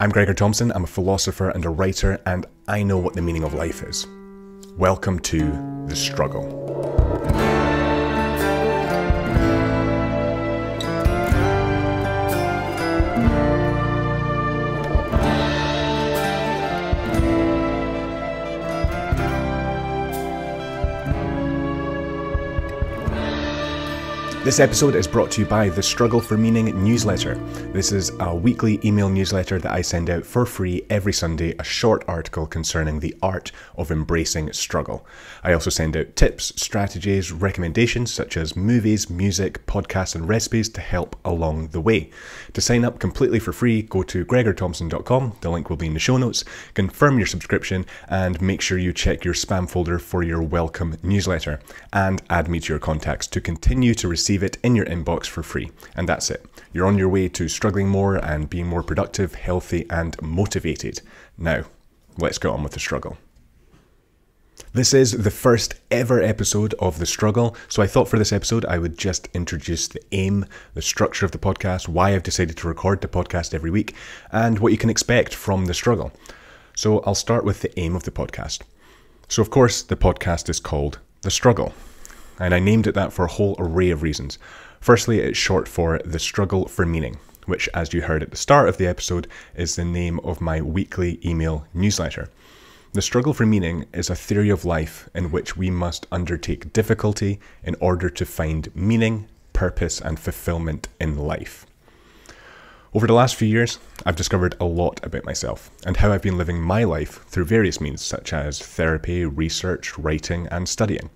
I'm Gregor Thompson, I'm a philosopher and a writer, and I know what the meaning of life is. Welcome to The Struggle. This episode is brought to you by the Struggle for Meaning newsletter. This is a weekly email newsletter that I send out for free every Sunday, a short article concerning the art of embracing struggle. I also send out tips, strategies, recommendations such as movies, music, podcasts and recipes to help along the way. To sign up completely for free, go to gregorthompson.com, the link will be in the show notes, confirm your subscription and make sure you check your spam folder for your welcome newsletter and add me to your contacts to continue to receive it in your inbox for free. And that's it. You're on your way to struggling more and being more productive, healthy and motivated. Now, let's get on with the struggle. This is the first ever episode of The Struggle, so I thought for this episode I would just introduce the aim, the structure of the podcast, why I've decided to record the podcast every week, and what you can expect from The Struggle. So I'll start with the aim of the podcast. So of course the podcast is called The Struggle. And I named it that for a whole array of reasons. Firstly, it's short for The Struggle for Meaning, which, as you heard at the start of the episode, is the name of my weekly email newsletter. The struggle for meaning is a theory of life in which we must undertake difficulty in order to find meaning, purpose, and fulfillment in life. Over the last few years, I've discovered a lot about myself and how I've been living my life through various means such as therapy, research, writing, and studying.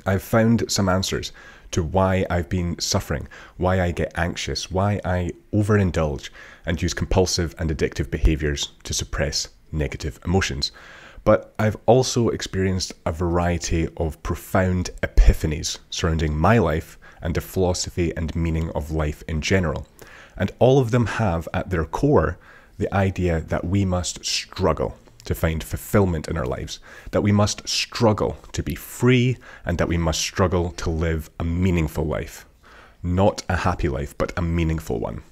I've found some answers to why I've been suffering, why I get anxious, why I overindulge and use compulsive and addictive behaviors to suppress negative emotions. But I've also experienced a variety of profound epiphanies surrounding my life and the philosophy and meaning of life in general. And all of them have at their core the idea that we must struggle to find fulfillment in our lives, that we must struggle to be free, and that we must struggle to live a meaningful life. Not a happy life, but a meaningful one.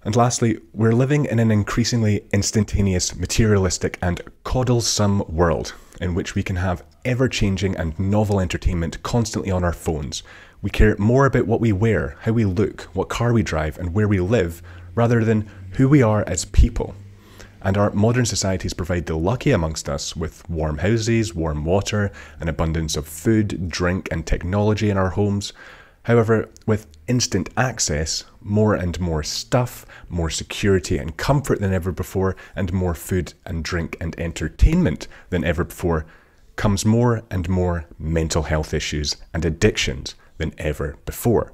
And lastly, we're living in an increasingly instantaneous, materialistic and coddlesome world in which we can have ever-changing and novel entertainment constantly on our phones. We care more about what we wear, how we look, what car we drive and where we live, rather than who we are as people. And our modern societies provide the lucky amongst us with warm houses, warm water, an abundance of food, drink and technology in our homes. However, with instant access, more and more stuff, more security and comfort than ever before, and more food and drink and entertainment than ever before, comes more and more mental health issues and addictions than ever before.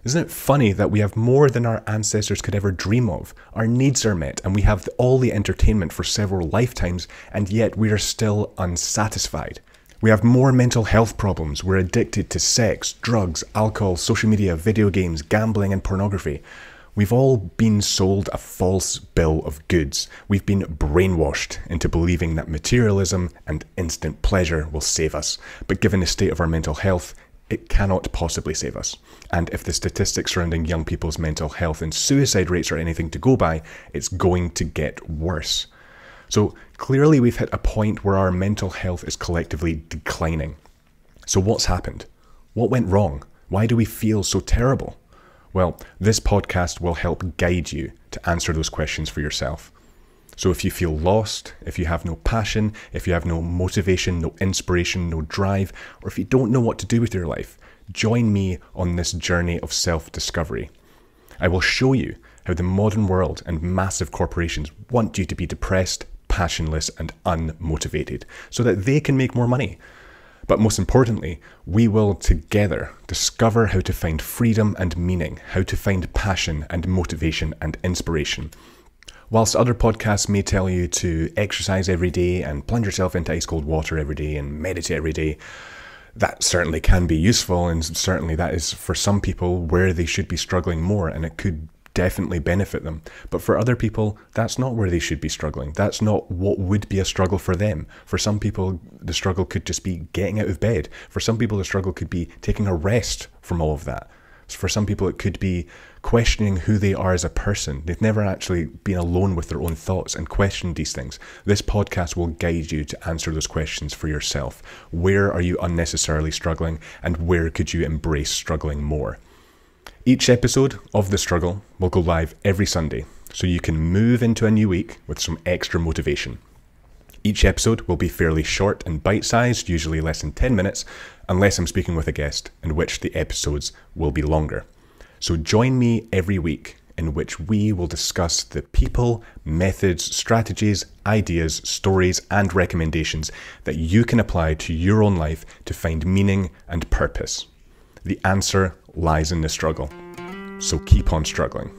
Isn't it funny that we have more than our ancestors could ever dream of? Our needs are met and we have all the entertainment for several lifetimes, and yet we are still unsatisfied. We have more mental health problems. We're addicted to sex, drugs, alcohol, social media, video games, gambling and pornography. We've all been sold a false bill of goods. We've been brainwashed into believing that materialism and instant pleasure will save us. But given the state of our mental health, it cannot possibly save us. And if the statistics surrounding young people's mental health and suicide rates are anything to go by, it's going to get worse. So clearly we've hit a point where our mental health is collectively declining. So what's happened? What went wrong? Why do we feel so terrible? Well, this podcast will help guide you to answer those questions for yourself. So if you feel lost, if you have no passion, if you have no motivation, no inspiration, no drive, or if you don't know what to do with your life, join me on this journey of self-discovery. I will show you how the modern world and massive corporations want you to be depressed, passionless, and unmotivated so that they can make more money. But most importantly, we will together discover how to find freedom and meaning, how to find passion and motivation and inspiration. Whilst other podcasts may tell you to exercise every day and plunge yourself into ice cold water every day and meditate every day, that certainly can be useful, and certainly that is for some people where they should be struggling more, and it could definitely benefit them. But for other people, that's not where they should be struggling. That's not what would be a struggle for them. For some people, the struggle could just be getting out of bed. For some people, the struggle could be taking a rest from all of that. For some people, it could be questioning who they are as a person. They've never actually been alone with their own thoughts and questioned these things. This podcast will guide you to answer those questions for yourself. Where are you unnecessarily struggling, and where could you embrace struggling more? Each episode of The Struggle will go live every Sunday, so you can move into a new week with some extra motivation. Each episode will be fairly short and bite-sized, usually less than 10 minutes, unless I'm speaking with a guest, in which the episodes will be longer. So join me every week, in which we will discuss the people, methods, strategies, ideas, stories, and recommendations that you can apply to your own life to find meaning and purpose. The answer lies in the struggle. So keep on struggling.